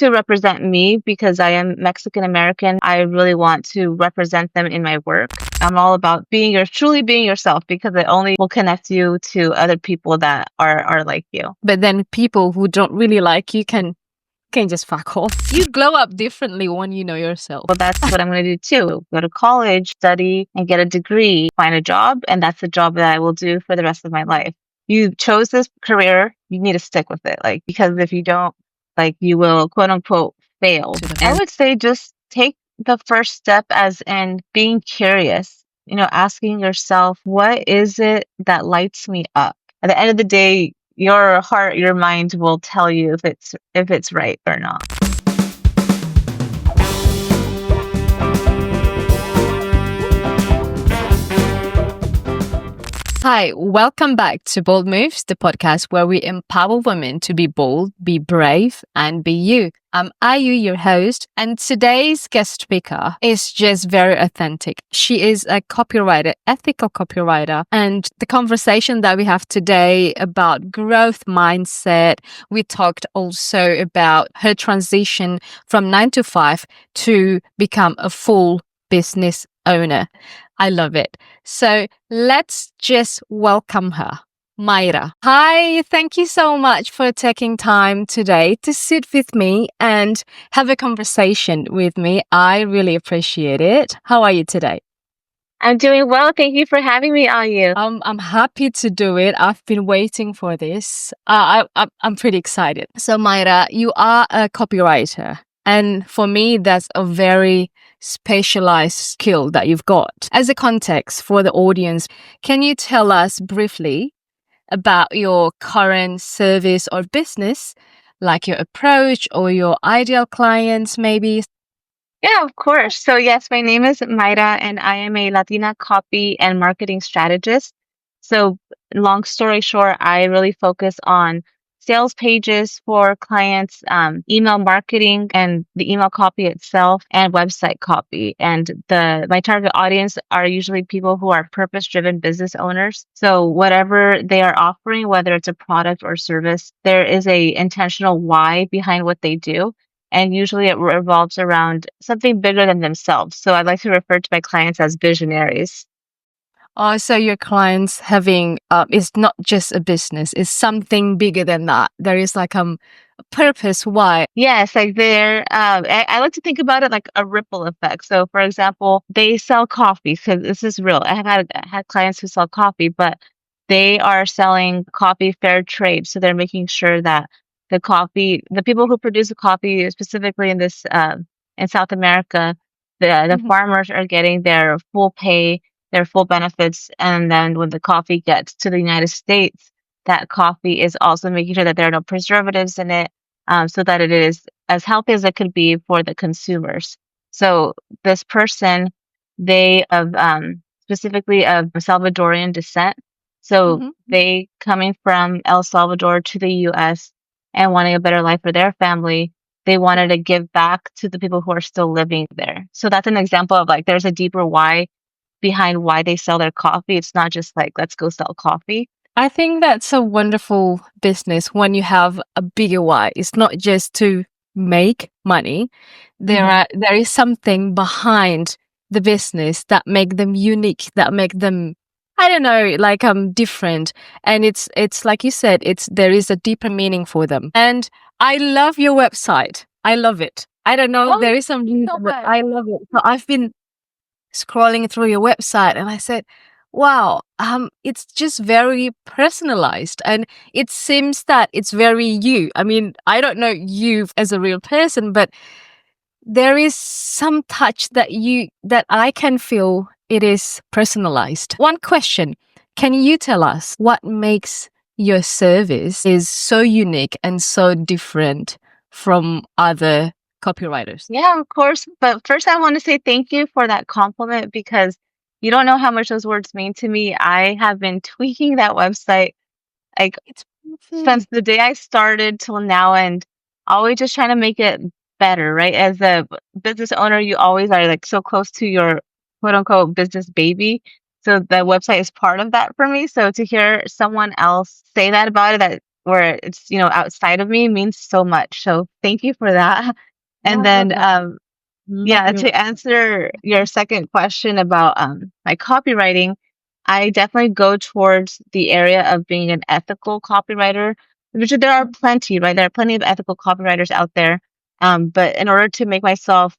to represent me because I am Mexican American. I really want to represent them in my work. I'm all about truly being yourself because it only will connect you to other people that are like you. But then people who don't really like you can just fuck off. You glow up differently when you know yourself. Well, that's what I'm going to do too. Go to college, study, and get a degree, find a job, and that's the job that I will do for the rest of my life. You chose this career, you need to stick with it. Because if you don't, you will quote unquote fail. I would say just take the first step as in being curious, asking yourself, what is it that lights me up? At the end of the day, your heart, your mind will tell you if it's right or not. Hi, welcome back to Bold Moves, the podcast where we empower women to be bold, be brave, and be you. I'm Ayu, your host, and today's guest speaker is just very authentic. She is a copywriter, ethical copywriter, and the conversation that we have today about growth mindset, we talked also about her transition from 9 to 5 to become a full business owner. I love it. So let's just welcome her. Mayra. Hi, thank you so much for taking time today to sit with me and have a conversation with me. I really appreciate it. How are you today? I'm doing well. Thank you for having me, Ayu. I'm happy to do it. I've been waiting for this. I'm pretty excited. So Mayra, you are a copywriter. And for me, that's a very specialized skill that you've got. As a context for the audience, can you tell us briefly about your current service or business, like your approach or your ideal clients maybe? Yeah, of course. So yes, my name is Mayra and I am a Latina copy and marketing strategist. So long story short, I really focus on sales pages for clients, email marketing and the email copy itself and website copy. And my target audience are usually people who are purpose-driven business owners. So whatever they are offering, whether it's a product or service, there is a intentional why behind what they do. And usually it revolves around something bigger than themselves. So I like to refer to my clients as visionaries. So your clients having, it's not just a business, it's something bigger than that. There is a purpose why. Yes, I like to think about it like a ripple effect. So for example, they sell coffee. So this is real. I have had clients who sell coffee, but they are selling coffee fair trade. So they're making sure that the people who produce the coffee, specifically in South America, the farmers are getting their full pay, their full benefits. And then when the coffee gets to the United States, that coffee is also making sure that there are no preservatives in it, so that it is as healthy as it could be for the consumers. So this person, they of specifically of Salvadorian descent. So they coming from El Salvador to the U.S. and wanting a better life for their family, they wanted to give back to the people who are still living there. So that's an example of there's a deeper why behind why they sell their coffee. It's not just let's go sell coffee. I think that's a wonderful business when you have a bigger why. It's not just to make money. There is something behind the business that make them unique, that make them, I don't know, different. And it's like you said, there is a deeper meaning for them. And I love your website. I love it. I don't know, there is some reason, but I love it. So I've been scrolling through your website and I said, wow, it's just very personalized and it seems that it's very you. I mean, I don't know you as a real person, but there is some touch that I can feel it is personalized. One question, can you tell us what makes your service is so unique and so different from other copywriters? Yeah, of course. But first, I want to say thank you for that compliment because you don't know how much those words mean to me. I have been tweaking that website since the day I started till now and always just trying to make it better, right? As a business owner, you always are so close to your quote unquote business baby. So the website is part of that for me. So to hear someone else say that about it, that where it's, outside of me means so much. So thank you for that. And I love then, that. Love yeah, your to answer your second question about my copywriting, I definitely go towards the area of being an ethical copywriter, which there are plenty, right? There are plenty of ethical copywriters out there. But in order to make myself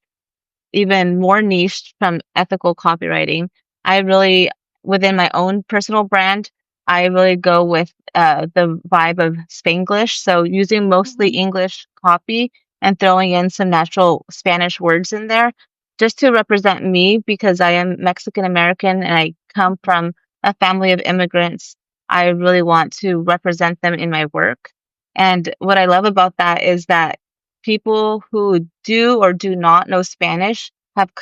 even more niche from ethical copywriting. I really, within my own personal brand, I really go with the vibe of Spanglish. So using mostly Mhm. English copy and throwing in some natural Spanish words in there just to represent me because I am Mexican American and I come from a family of immigrants. I really want to represent them in my work. And what I love about that is that people who do or do not know Spanish have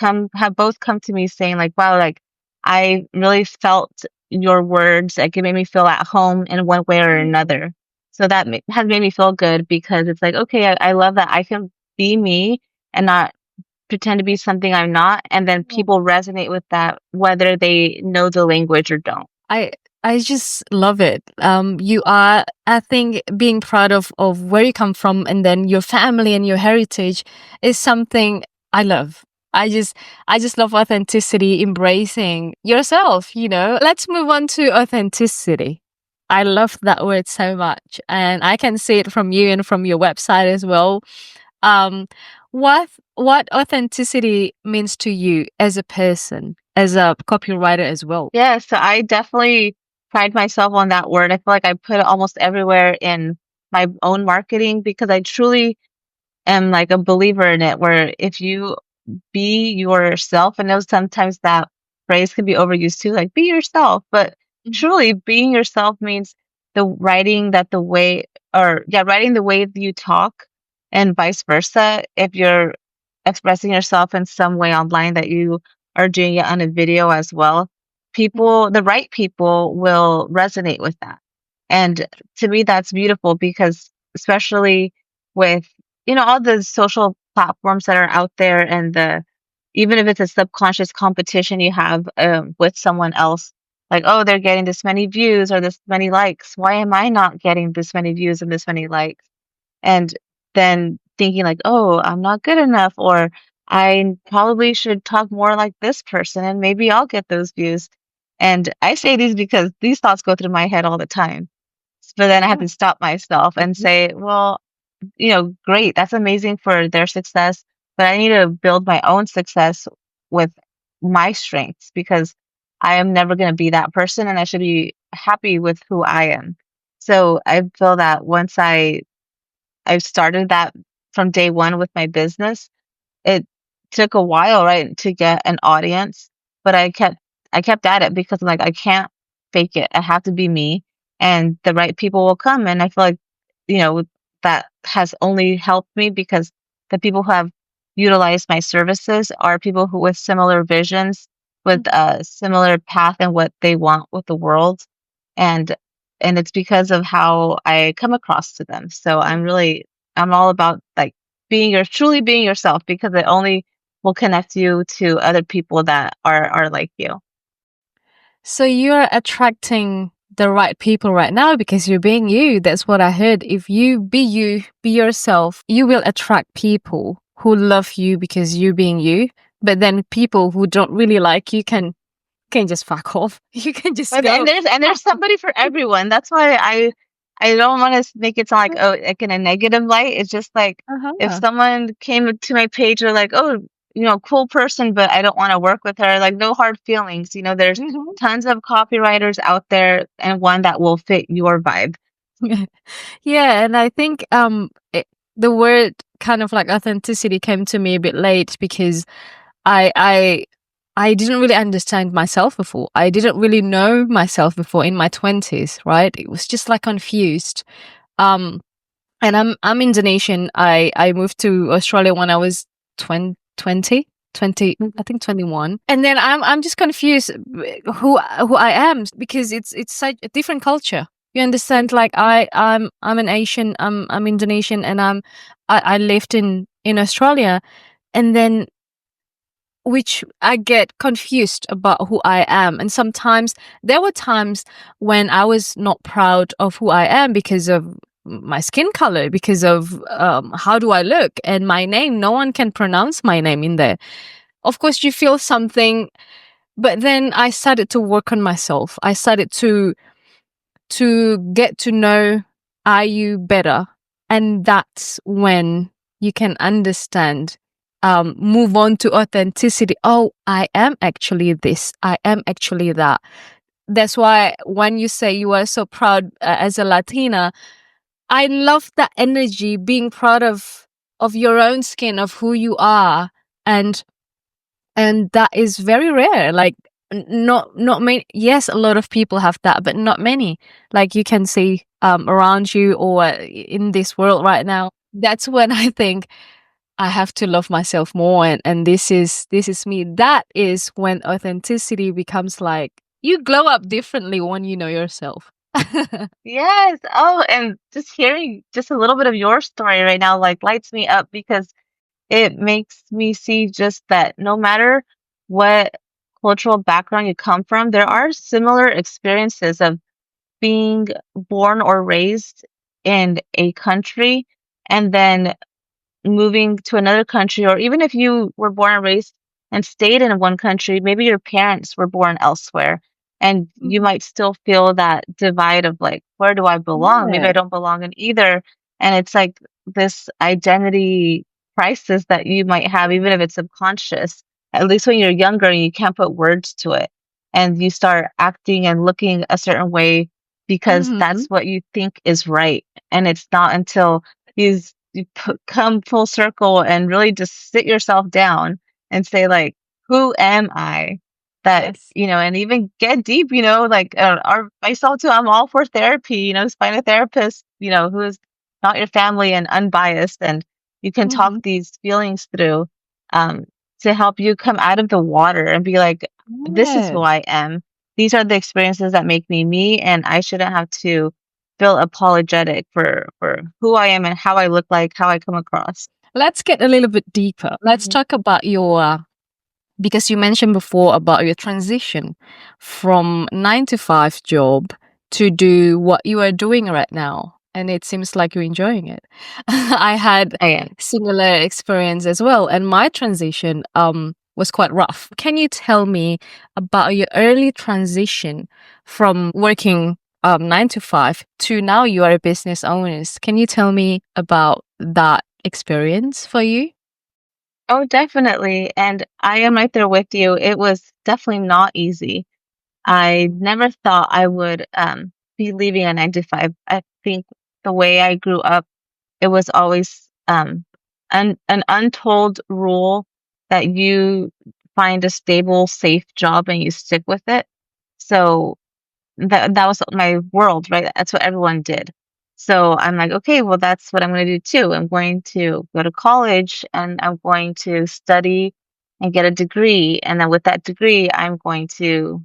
both come to me saying like, wow, like I really felt your words, like it made me feel at home in one way or another. So that has made me feel good because it's like, okay, I love that I can be me and not pretend to be something I'm not. And then people resonate with that, whether they know the language or don't. I I just love it. You are, I think, being proud of where you come from and then your family and your heritage is something I love. I just love authenticity, embracing yourself, you know. Let's move on to authenticity. I love that word so much, and I can see it from you and from your website as well. Um, what authenticity means to you as a person, as a copywriter as well. Yeah, so I definitely pride myself on that word. I feel like I put it almost everywhere in my own marketing because I truly am like a believer in it, where if you be yourself, I know sometimes that phrase can be overused too, like be yourself, but truly being yourself means the writing that the way or yeah, writing the way that you talk and vice versa. If you're expressing yourself in some way online that you are doing it on a video as well, the right people will resonate with that. And to me, that's beautiful because especially with, all the social platforms that are out there and even if it's a subconscious competition you have with someone else, like, oh, they're getting this many views or this many likes. Why am I not getting this many views and this many likes? And then thinking like, oh, I'm not good enough, or I probably should talk more like this person and maybe I'll get those views. And I say these because these thoughts go through my head all the time. But then I have to stop myself and say, well, great. That's amazing for their success, but I need to build my own success with my strengths because I am never going to be that person and I should be happy with who I am. So I feel that once I've started that from day one with my business, it took a while, right, to get an audience, but I kept at it because I'm like, I can't fake it. I have to be me, and the right people will come. And I feel like, that has only helped me because the people who have utilized my services are people who with similar visions, with a similar path and what they want with the world. And it's because of how I come across to them. So I'm all about like truly being yourself because it only will connect you to other people that are like you. So you're attracting the right people right now because you're being you. That's what I heard. If you, be yourself, you will attract people who love you because you're being you. But then people who don't really like you can just fuck off. You can just But and go. there's somebody for everyone. That's why I don't want to make it sound like, oh, like in a negative light. It's just like if Uh-huh. someone came to my page, they're like, oh, cool person, but I don't want to work with her. Like no hard feelings. There's Mhm. tons of copywriters out there and one that will fit your vibe. Yeah, and I think the word kind of like authenticity came to me a bit late because I I I didn't really understand myself before. I didn't really know myself before in my 20s, right? It was just like confused. Um and I'm Indonesian. I moved to Australia when I was 20, 20, I think 21. And then I'm just confused who I am because it's such a different culture. You understand? Like I'm an Asian, I'm Indonesian, and I lived in Australia, and then which I get confused about who I am. And sometimes there were times when I was not proud of who I am because of my skin color, because of how do I look, and my name. No one can pronounce my name in there. Of course, you feel something, but then I started to work on myself. I started to get to know you better, and that's when you can understand. Move on to authenticity. Oh, I am actually this. I am actually that. That's why when you say you are so proud as a Latina, I love that energy, being proud of your own skin, of who you are, and that is very rare. Like, not many. Yes, a lot of people have that, but not many. Like, you can see around you or in this world right now. That's when I think I have to love myself more, and this is me. That is when authenticity becomes like, you glow up differently when you know yourself. Yes. Oh, and just hearing just a little bit of your story right now, like, lights me up because it makes me see just that no matter what cultural background you come from, there are similar experiences of being born or raised in a country and then moving to another country, or even if you were born and raised and stayed in one country, maybe your parents were born elsewhere, and you Mhm. might still feel that divide of like, where do I belong? Maybe I Yeah. don't belong in either. And it's like this identity crisis that you might have, even if it's subconscious, at least when you're younger and you can't put words to it. And you start acting and looking a certain way because that's Mhm. what you think is right. And it's not until come full circle and really just sit yourself down and say like, who am I? That, Yes. and even get deep, like, our myself too. I'm all for therapy. Just find a therapist, who is not your family and unbiased, and you can talk Mhm. these feelings through, um, to help you come out of the water and be like, this is who Yeah. I am. These are the experiences that make me me, and I shouldn't have to feel apologetic for who I am and how I look like, how I come across. Let's get a little bit deeper. Let's Mhm. talk about your because you mentioned before about your transition from 9 to 5 job to do what you are doing right now. And it seems like you're enjoying it. I had I am. similar experience as well. And my transition was quite rough. Can you tell me about your early transition from working 9 to 5 to now you are a business owner? Can you tell me about that experience for you? Oh, definitely. And I am right there with you. It was definitely not easy. I never thought I would be leaving a 9 to 5. I think the way I grew up, it was always an untold rule that you find a stable, safe job and you stick with it. So that was my world, right? That's what everyone did. So I'm like, okay, well, that's what I'm going to do too. I'm going to go to college and I'm going to study and get a degree. And then with that degree, I'm going to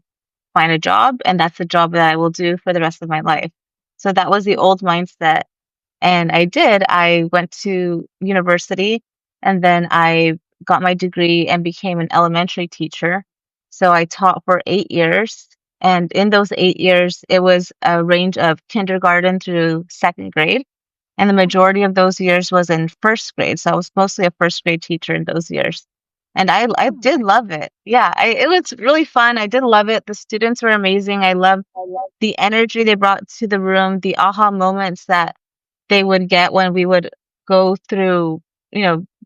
find a job, and that's the job that I will do for the rest of my life. So that was the old mindset. And I did. I went to university and then I got my degree and became an elementary teacher. So I taught for 8 years. And in those 8 years, it was a range of kindergarten through second grade. And the majority of those years was in first grade. So I was mostly a first grade teacher in those years. And I did love it. Yeah, it was really fun. I did love it. The students were amazing. I loved the energy they brought to the room, the aha moments that they would get when we would go through,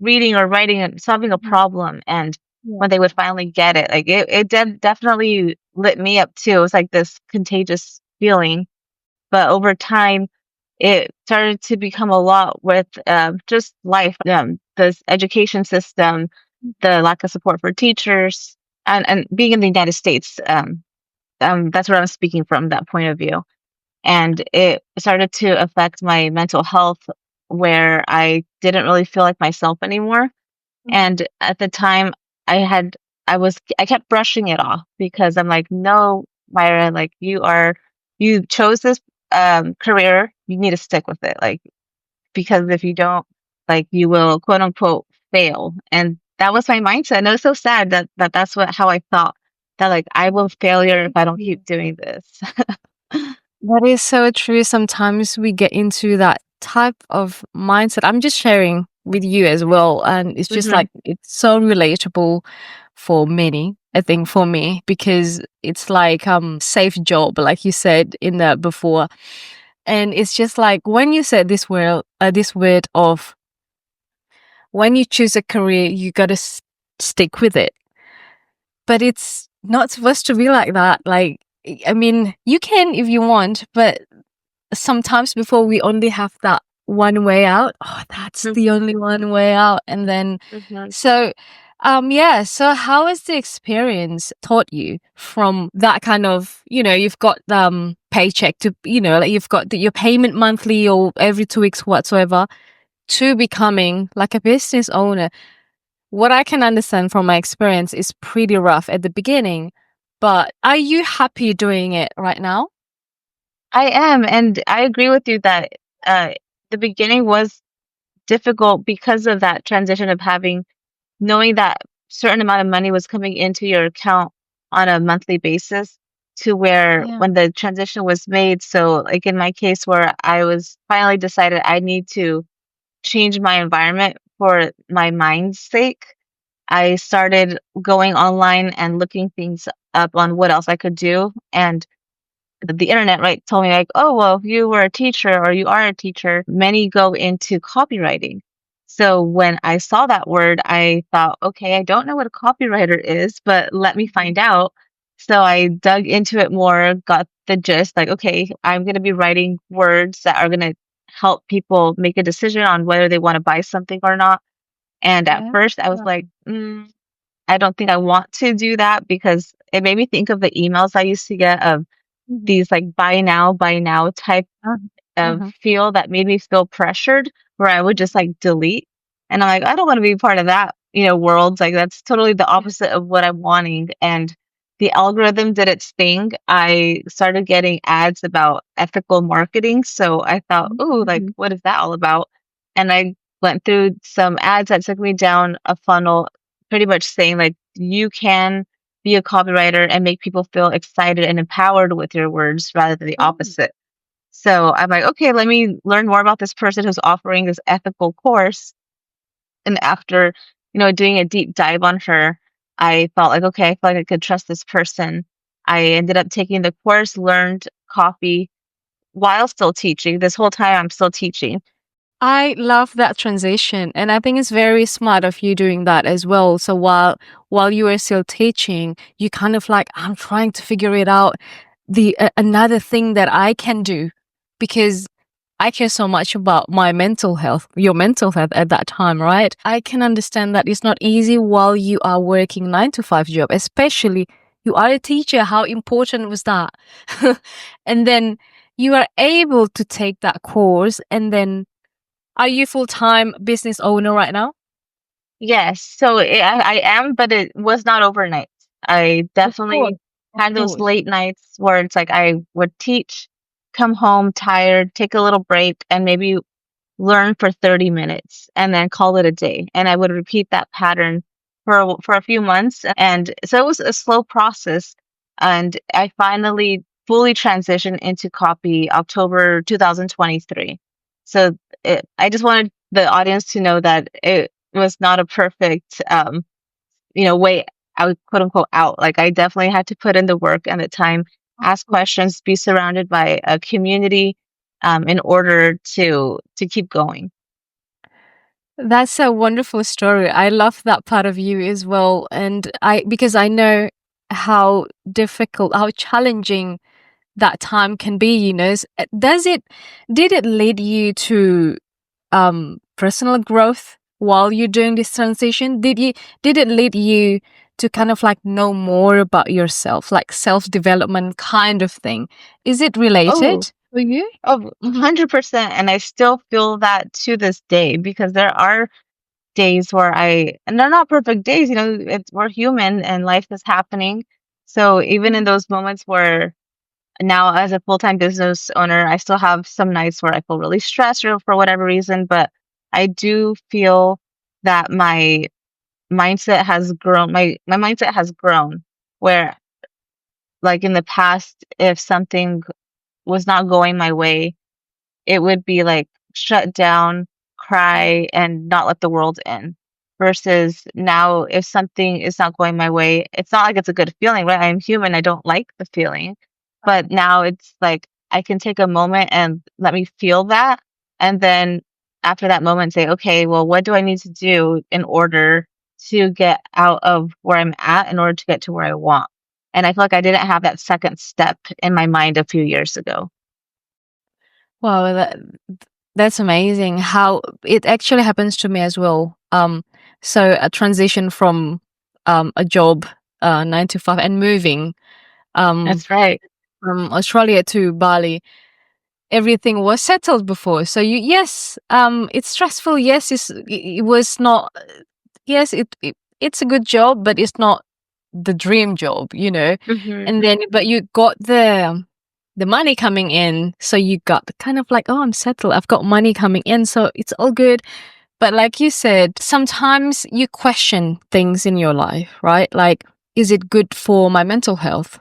reading or writing and solving a problem. And when they would finally get it, like it did definitely lit me up too. It was like this contagious feeling. But over time, it started to become a lot with just life, this education system, the lack of support for teachers, and being in the United States. That's where I'm speaking from that point of view. And it started to affect my mental health, where I didn't really feel like myself anymore. And at the time, I had, I kept brushing it off because I'm like, no, Myra, like, you chose this career, you need to stick with it. Like, because if you don't, like, you will quote unquote fail. And that was my mindset. And it was so sad that's how I thought, that like I will failure if I don't Yeah. keep doing this. That is so true. Sometimes we get into that type of mindset, I'm just sharing with you as well. And it's just Mm-hmm. like, it's so relatable for many, I think for me, because it's like safe job, like you said in the before. And it's just like when you said this word of when you choose a career, you got to stick with it. But it's not supposed to be like that. Like, I mean, you can if you want, but sometimes before we only have that one way out. Oh, that's the only one way out. And then, Mm-hmm. so, yeah. So how has the experience taught you from that kind of, you've got paycheck to, like you've got your payment monthly or every 2 weeks whatsoever, to becoming like a business owner? What I can understand from my experience is pretty rough at the beginning, but are you happy doing it right now? I am, and I agree with you that uh, the beginning was difficult because of that transition of knowing that certain amount of money was coming into your account on a monthly basis to where Yeah. when the transition was made. So, like in my case, where I was finally decided I need to change my environment for my mind's sake, I started going online and looking things up on what else I could do. And the internet, right, told me like, oh, well, if you were a teacher or you are a teacher, many go into copywriting. So when I saw that word, I thought, okay, I don't know what a copywriter is, but let me find out. So I dug into it more, got the gist, like, okay, I'm going to be writing words that are going to help people make a decision on whether they want to buy something or not. And at Yeah. first I was like, I don't think I want to do that because it made me think of the emails I used to get of Mhm. these like buy now type of Mhm. feel that made me feel pressured where I would just like delete. And I'm like, I don't want to be part of that, world. Like that's totally the Yeah. opposite of what I'm wanting. And the algorithm did its thing. I started getting ads about ethical marketing. So I thought, oh, like, Mhm. what is that all about? And I went through some ads that took me down a funnel, pretty much saying like, you can be a copywriter and make people feel excited and empowered with your words rather than the Mm. opposite. So I'm like, okay, let me learn more about this person who's offering this ethical course. And after, doing a deep dive on her, I felt like, okay, I feel like I could trust this person. I ended up taking the course, learned copy while still teaching. This whole time I'm still teaching. I love that transition, and I think it's very smart of you doing that as well. So while you were still teaching, you kind of like, I'm trying to figure it out, the another thing that I can do, because I care so much about my mental health, your mental health at that time, right? I can understand that it's not easy while you are working 9 to 5 job, especially you are a teacher. How important was that? And then you are able to take that course, and then are you full-time business owner right now? Yes, so I am, but it was not overnight. I Of course, definitely of had those course. late nights where it's like I would teach, come home tired, take a little break, and maybe learn for 30 minutes and then call it a day. And I would repeat that pattern for a few months. And so it was a slow process. And I finally fully transitioned into copy October 2023. So I just wanted the audience to know that it was not a perfect, way out, quote unquote, out. Like I definitely had to put in the work and the time, Of ask course. questions, be surrounded by a community, in order to keep going. That's a wonderful story. I love that part of you as well. And because I know how difficult, how challenging that time can be, did it lead you to personal growth while you're doing this transition? Did it lead you to kind of like know more about yourself, like self-development kind of thing? Is it Oh, related for you? oh, 100%. And I still feel that to this day because there are days where and they're not perfect days, we're human and life is happening. So even in those moments where now as a full-time business owner, I still have some nights where I feel really stressed or for whatever reason, but I do feel that my mindset has grown where like in the past, if something was not going my way, it would be like shut down, cry, and not let the world in. Versus now, if something is not going my way, it's not like it's a good feeling, right? I'm human. I don't like the feeling. But now it's like I can take a moment and let me feel that. And then after that moment, say, okay, well, what do I need to do in order to get out of where I'm at in order to get to where I want? And I feel like I didn't have that second step in my mind a few years ago. Wow, that's amazing how it actually happens to me as well. So a transition from a job, 9 to 5, and moving um That's right. from Australia to Bali. Everything was settled before. So yes, it's stressful. Yes, it was not. Yes, it's a good job, but it's not the dream job, you know. Hmm. And then, but you got the money coming in, so you got kind of like, oh, I'm settled. I've got money coming in, so it's all good. But like you said, sometimes you question things in your life, right? Like, is it good for my mental health?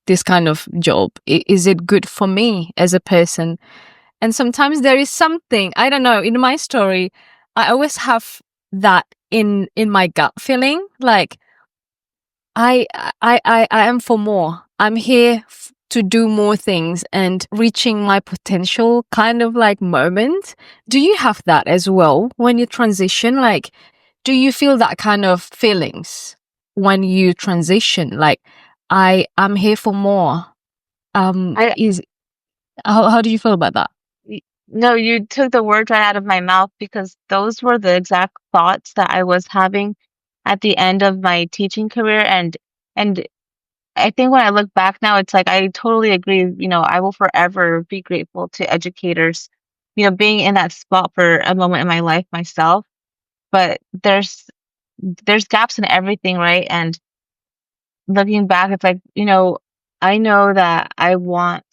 This kind of job, is it good for me as a person? And sometimes there is something, I don't know, in my story, I always have that in my gut feeling, like I am for more. I'm here to do more things and reaching my potential kind of like moment. Do you have that as well when you transition? Like, do you feel that kind of feelings when you transition? Like, I'm here for more. I Is how do you feel about that? y- no, you took the words right out of my mouth because those were the exact thoughts that I was having at the end of my teaching career. And I think when I look back now, it's like I totally agree. I will forever be grateful to educators, being in that spot for a moment in my life myself. But there's gaps in everything, right? And looking back, it's like, I know that I want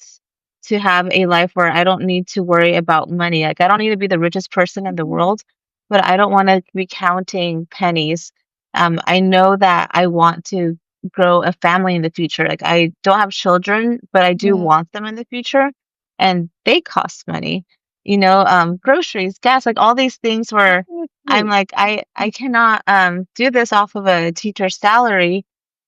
to have a life where I don't need to worry about money. Like, I don't need to be the richest person in the world, but I don't want to be counting pennies. I know that I want to grow a family in the future. Like, I don't have children, but I do Yeah. want them in the future, and they cost money. Groceries, gas, like all these things where I'm Definitely. like, I cannot do this off of a teacher's salary,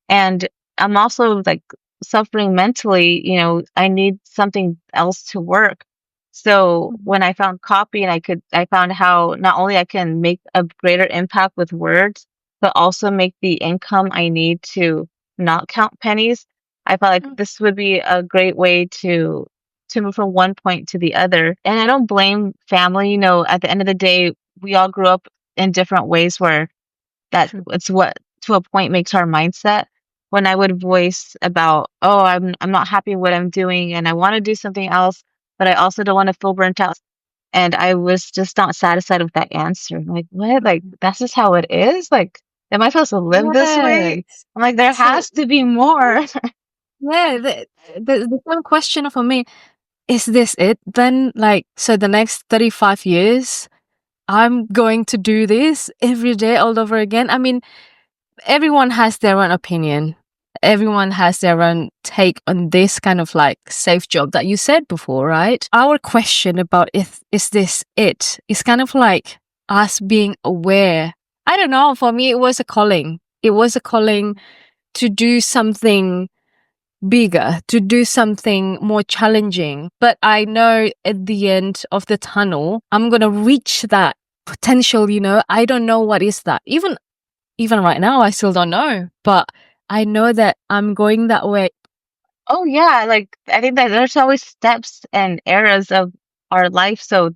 and I'm also like suffering mentally, I need something else to work. So Mhm. when I found copy and I found how not only I can make a greater impact with words, but also make the income I need to not count pennies, I felt like Mm. this would be a great way to move from one point to the other. And I don't blame family, at the end of the day, we all grew up in different ways where that True. it's what to a point makes our mindset. When I would voice about, oh, I'm not happy with what I'm doing and I want to do something else, but I also don't want to feel burnt out. And I was just not satisfied with that answer. I'm like, what? Like, Mhm. that's just how it is? Like, am I supposed to live this way? Yes. I'm like, there So has to be more. yeah, the one question for me, is this it then? Like, so the next 35 years, I'm going to do this every day all over again? I mean, everyone has their own opinion. Everyone has their own take on this kind of like safe job that you said before, right? Our question about if is this it is kind of like us being aware. I don't know. For me, it was a calling. It was a calling to do something bigger, to do something more challenging. But I know at the end of the tunnel, I'm going to reach that potential, you know. I don't know what is that. Even right now, I still don't know, but I know that I'm going that way. Oh yeah, like I think that there's always steps and eras of our life. So,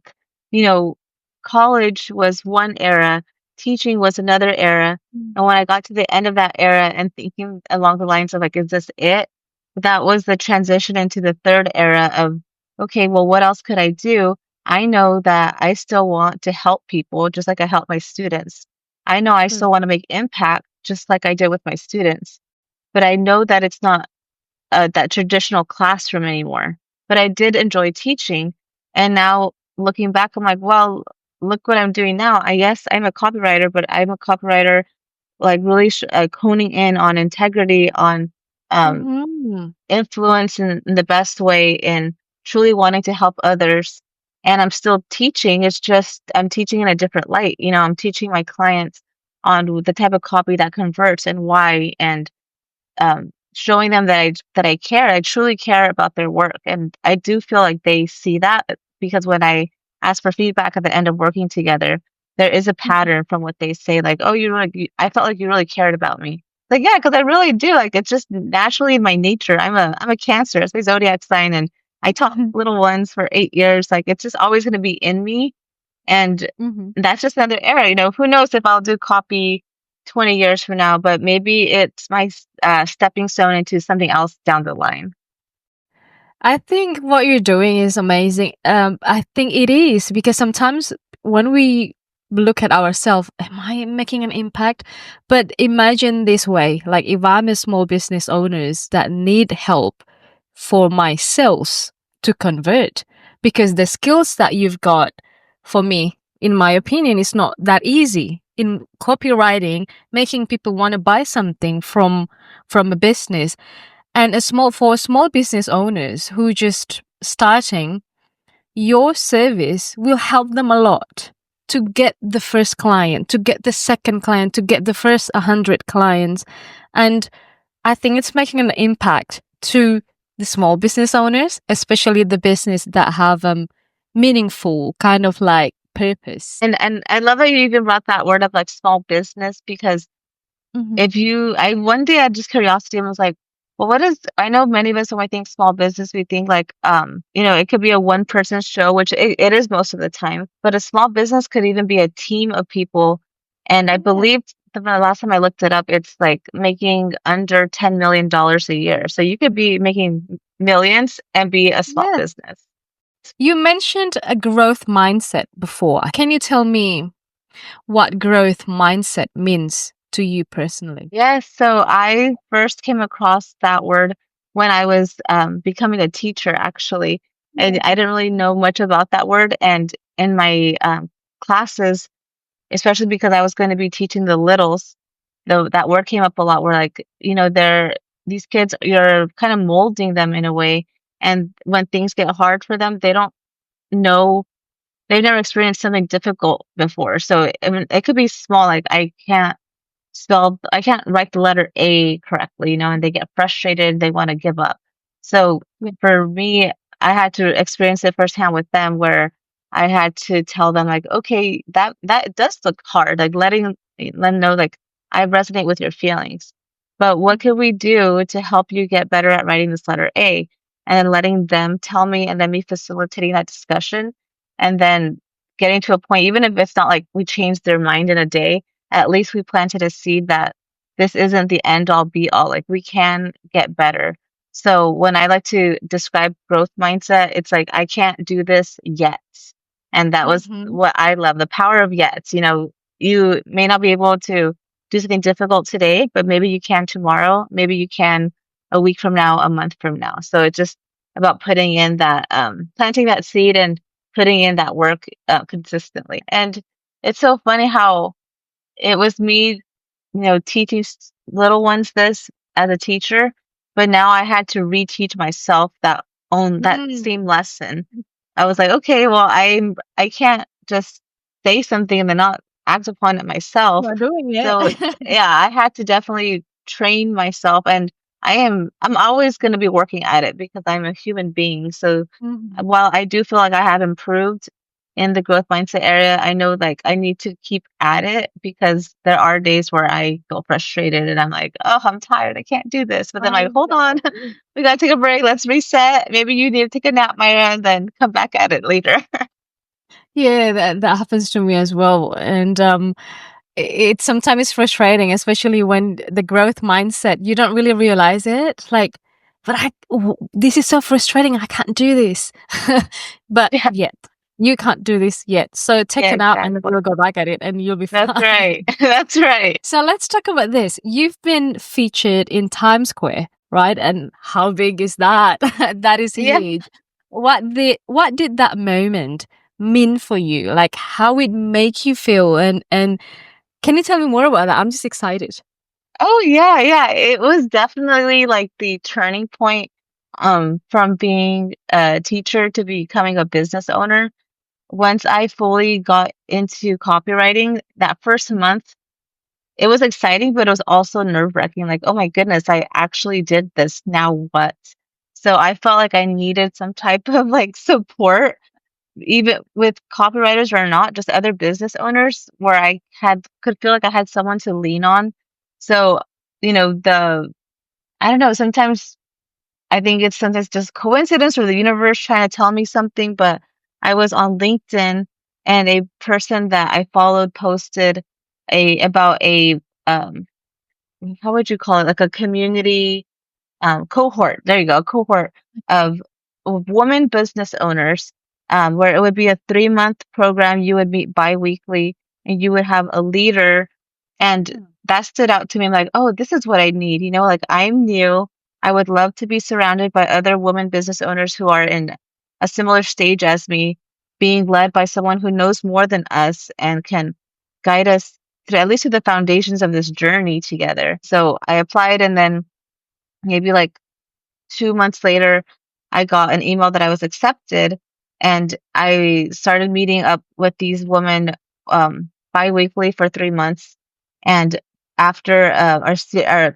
you know, college was one era, teaching was another era. Mm. And when I got to the end of that era and thinking along the lines of like, is this it? That was the transition into the third era of, okay, well, what else could I do? I know that I still want to help people just like I help my students. I know I True. still want to make impact just like I did with my students, but I know that it's not that traditional classroom anymore. But I did enjoy teaching. And now looking back, I'm like, well, look what I'm doing now. I Yes, I'm a copywriter, but I'm a copywriter like really honing in on integrity, on um, Mhm. influence in the best way, in truly wanting to help others. and I'm still teaching. It's just I'm teaching in a different light. I'm teaching my clients on the type of copy that converts and why, and showing them that I care. I truly care about their work, and I do feel like they see that because when I ask for feedback at the end of working together, there is a Mhm. pattern from what they say, like, "Oh, I felt like you really cared about me." Like, yeah, because I really do. Like, it's just naturally in my nature. I'm a Cancer. It's my zodiac sign, and I taught Mhm. little ones for 8 years. Like, it's just always going to be in me, and Mhm. that's just another era. Who knows if I'll do copy 20 years from now, but maybe it's my stepping stone into something else down the line. I think what you're doing is amazing. I think it is because sometimes when we look at ourselves, am I making an impact? But imagine this way, like if I'm a small business owners that need help for my sales to convert, because the skills that you've got, for me, in my opinion, is not that easy. In copywriting, making people want to buy something from a business, and for small business owners who just starting, your service will help them a lot to get the first client, to get the second client, to get the first 100 clients. And I think it's making an impact to the small business owners, especially the business that have meaningful kind of like purpose. And I love that you even brought that word up, like small business, because Hmm. if you I one day I had just curiosity and was like, well, what is I know many of us when we think small business, we think like it could be a one person show, which it is most of the time, but a small business could even be a team of people. And I Yeah. believe the last time I looked it up, it's like making under $10 million a year. So you could be making millions and be a small Yeah. business. You mentioned a growth mindset before. Can you tell me what growth mindset means to you personally? Yes, so I first came across that word when I was becoming a teacher, actually. And Yeah. I didn't really know much about that word. And in my classes, especially because I was going to be teaching the littles, that word came up a lot. Where like, these kids, you're kind of molding them in a way. And when things get hard for them, they don't know, they've never experienced something difficult before. So I mean, it could be small, like I can't write the letter A correctly, and they get frustrated, they want to give up. So Yeah. for me, I had to experience it firsthand with them where I had to tell them like, okay, that does look hard, like letting them know like I resonate with your feelings. But what can we do to help you get better at writing this letter A? And then letting them tell me and then me facilitating that discussion and then getting to a point, even if it's not like we change their mind in a day, at least we planted a seed that this isn't the end all be all. Like we can get better. So when I like to describe growth mindset, it's like I can't do this yet. And that was Mhm. what I love, the power of yet. You may not be able to do something difficult today, but maybe you can tomorrow. Maybe you can a week from now, a month from now. So it's just about putting in that, planting that seed and putting in that work consistently. And it's so funny how it was me, teaching little ones this as a teacher, but now I had to reteach myself that Mm. same lesson. I was like, okay, well, I can't just say something and then not act upon it myself. You're doing So it. yeah, I had to definitely train myself, and I'm always going to be working at it because I'm a human being. So Mhm. while I do feel like I have improved in the growth mindset area, I know like I need to keep at it because there are days where I feel frustrated and I'm like, oh, I'm tired. I can't do this. But then I like, hold on, know. we gotta take a break. Let's reset. Maybe you need to take a nap, Myra, and then come back at it later. Yeah, that happens to me as well. And it sometimes is frustrating, especially when the growth mindset, you don't really realize it. Like, but this is so frustrating. I can't do this. But Yeah, yet, you can't do this yet. So take yeah, it out and exactly. we'll go back at it and you'll be That's fine. right. That's right. So let's talk about this. You've been featured in Times Square, right? And how big is that? That is Yeah. huge. What did that moment mean for you? Like how it make you feel, and can you tell me more about that? I'm just excited. Oh yeah, yeah. It was definitely like the turning point from being a teacher to becoming a business owner. once I fully got into copywriting, that first month, it was exciting, but it was also nerve-wracking. Like, oh my goodness, I actually did this. Now what? So I felt like I needed some type of like support, even with copywriters or not, just other business owners, where I had could feel like I had someone to lean on. So, I don't know, sometimes I think it's sometimes just coincidence or the universe trying to tell me something, but I was on LinkedIn and a person that I followed posted about a um how would you call it? Like a community cohort. There you go, cohort of women business owners, where it would be a 3-month program. You would meet biweekly, and you would have a leader, and that stood out to me. I'm like, oh, this is what I need. Like I'm new. I would love to be surrounded by other women business owners who are in a similar stage as me, being led by someone who knows more than us and can guide us through at least through the foundations of this journey together. So I applied, and then maybe like 2 months later, I got an email that I was accepted, and I started meeting up with these women biweekly for 3 months. And after our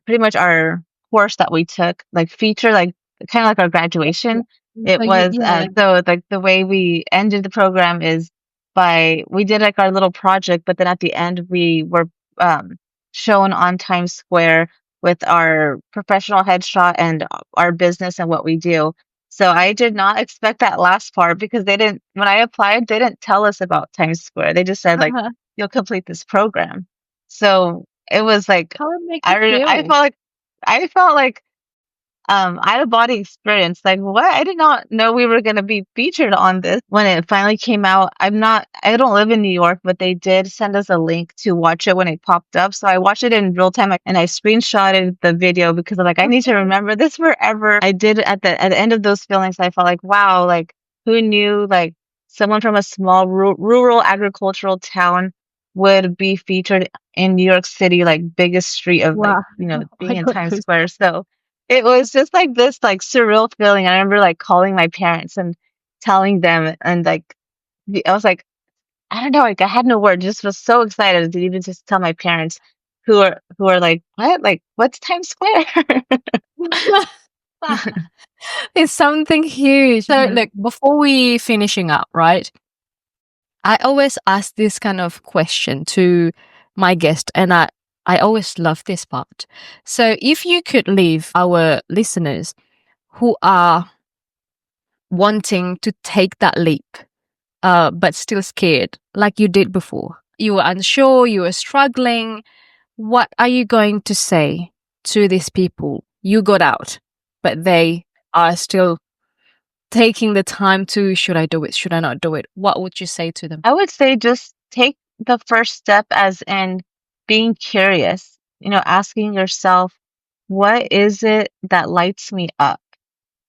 pretty much our course that we took, like feature, like kind of like our graduation, it So you, was yeah. so like the way we ended the program is by we did like our little project, but then at the end we were um, shown on Times Square with our professional headshot and our business and what we do. So I did not expect that last part because when I applied, they didn't tell us about Times Square. They just said like, Uh-huh. you'll complete this program. So it was like, How it make you I feel? felt like out of body experience. Like, what? I did not know we were going to be featured on this. When it finally came out, I don't live in New York, but they did send us a link to watch it when it popped up. So I watched it in real time, and I screenshotted the video because I'm like, I need to remember this forever. I did at the end of those feelings, I felt like, wow, like who knew, like someone from a small rural agricultural town would be featured in New York City, like biggest street of like, Wow. being I in got Times goosebumps. Square. So it was just like this like surreal feeling. I remember like calling my parents and telling them, and like I was like, I don't know, like I had no words, just was so excited to even just tell my parents who are like, what? Like what's Times Square? It's something huge. So, Mhm. look, before we finishing up, right? I always ask this kind of question to my guest, and I always love this part. So, if you could leave our listeners who are wanting to take that leap, but still scared, like you did before, you were unsure, you were struggling, what are you going to say to these people? You got out, but they are still taking the time to, should I do it? Should I not do it? What would you say to them? I would say just take the first step as in being curious, asking yourself, what is it that lights me up?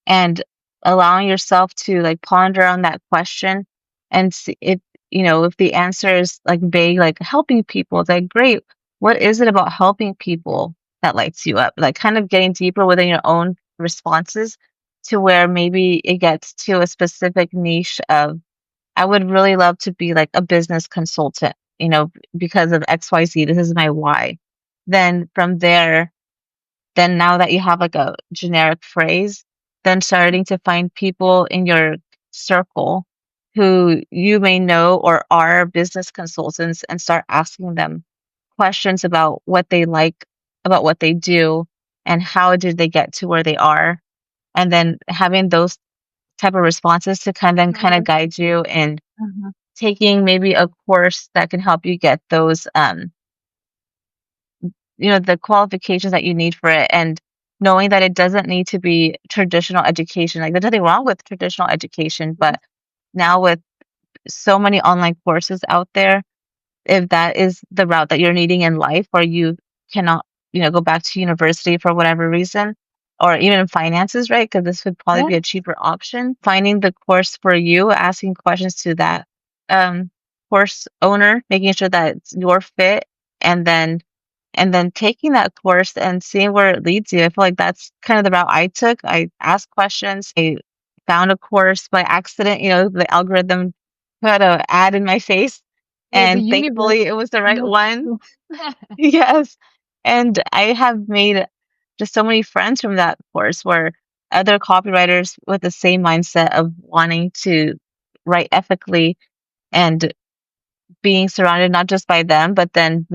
And allowing yourself to like ponder on that question and see if the answer is like vague, like helping people, it's like great. What is it about helping people that lights you up? Like kind of getting deeper within your own responses to where maybe it gets to a specific niche of I would really love to be like a business consultant, because of XYZ. This is my why. Then from there, then now that you have like a generic phrase, then starting to find people in your circle who you may know or are business consultants and start asking them questions about what they like, about what they do, and how did they get to where they are. And then having those type of responses to kind of guide you in Mhm. taking maybe a course that can help you get those the qualifications that you need for it, and knowing that it doesn't need to be traditional education. Like there's nothing wrong with traditional education, but now with so many online courses out there, if that is the route that you're needing in life, or you cannot, go back to university for whatever reason, or even finances, right? Because this would probably Yeah. be a cheaper option. Finding the course for you, asking questions to that um, course owner, making sure that it's your fit, and then taking that course and seeing where it leads you. I feel like that's kind of the route I took. I asked questions. I found a course by accident. The algorithm put a ad in my face, Yeah, the and universe thankfully it was the right knows one. too. Yes. And I have made just so many friends from that course where other copywriters with the same mindset of wanting to write ethically and being surrounded not just by them, but then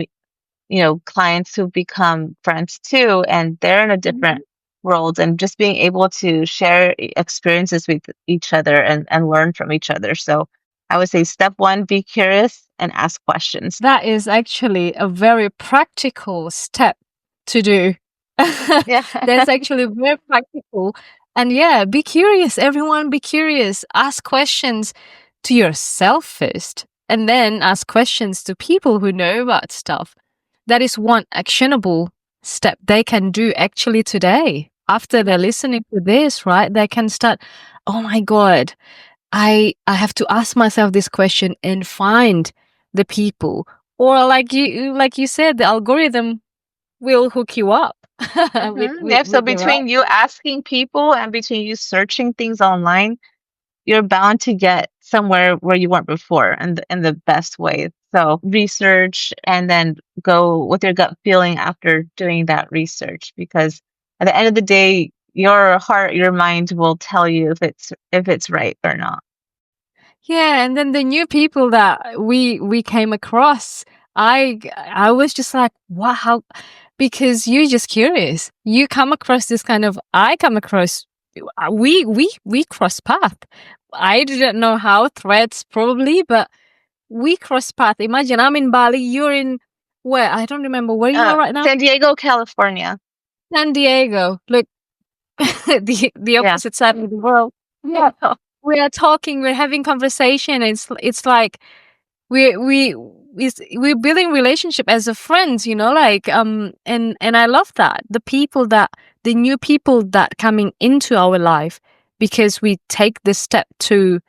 clients who become friends too, and they're in a different Mhm. world, and just being able to share experiences with each other and learn from each other. So I would say step one, be curious and ask questions. That is actually a very practical step to do. Yeah. That's actually very practical. And yeah, be curious, everyone, be curious. Ask questions to yourself first, and then ask questions to people who know about stuff. That is one actionable step they can do actually today. After they're listening to this, right? They can start, oh my God, I have to ask myself this question and find the people. Or like you said, the algorithm will hook you up Yeah, so with the right. between you asking people and between you searching things online, you're bound to get somewhere where you weren't before, and in the best way. So research and then go with your gut feeling after doing that research, because at the end of the day, your heart, your mind will tell you if it's right or not. Yeah, and then the new people that we came across, I was just like, wow, how, because you're just curious. You come across this kind of, I come across, we cross path. I didn't know how, threads probably, but we cross path. Imagine I'm in Bali, you're in where? I don't remember where you are right now. San Diego, California. San Diego. Look, the Yeah. opposite side of the world. Yeah. We are talking, we're having conversation. It's like we we we're building relationship as a friends, like and I love that. The new people that coming into our life because we take the step to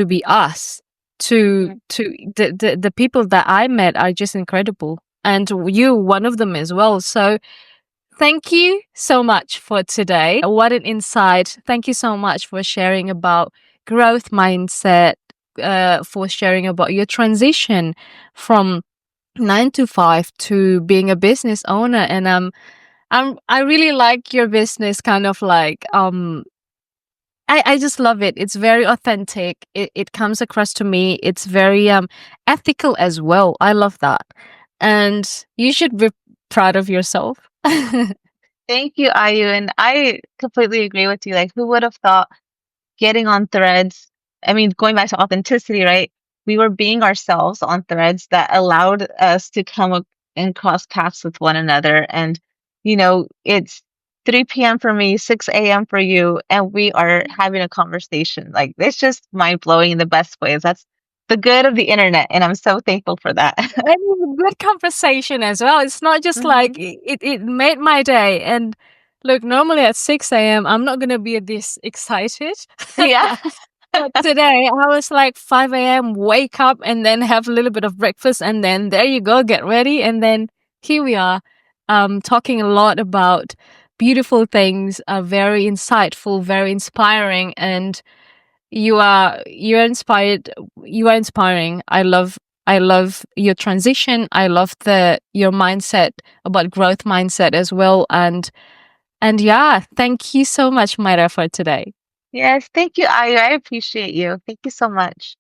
be us, to the people that I met are just incredible, and you one of them as well. So thank you so much for today. What an insight. Thank you so much for sharing about growth mindset, for sharing about your transition from 9 to 5 to being a business owner. And I really like your business kind of like I just love it. It's very authentic. It comes across to me. It's very ethical as well. I love that. And you should be proud of yourself. Thank you, Ayu. And I completely agree with you. Like, who would have thought getting on threads? I mean, going back to authenticity, right? We were being ourselves on threads that allowed us to come up and cross paths with one another. And, it's 3 p.m. for me, 6 a.m. for you, and we are having a conversation. Like, it's just mind blowing in the best ways. That's the good of the internet. And I'm so thankful for that. And it was a good conversation as well. It's not just like Hmm. it made my day. And look, normally at 6 a.m., I'm not gonna be this excited. Yeah. But today I was like 5 a.m., wake up and then have a little bit of breakfast and then there you go, get ready. And then here we are, talking a lot about beautiful things, very insightful, very inspiring, and you're inspired, you are inspiring. I love your transition. I love your mindset about growth mindset as well. And yeah, thank you so much, Mayra, for today. Yes. Thank you, Ayu. I appreciate you. Thank you so much.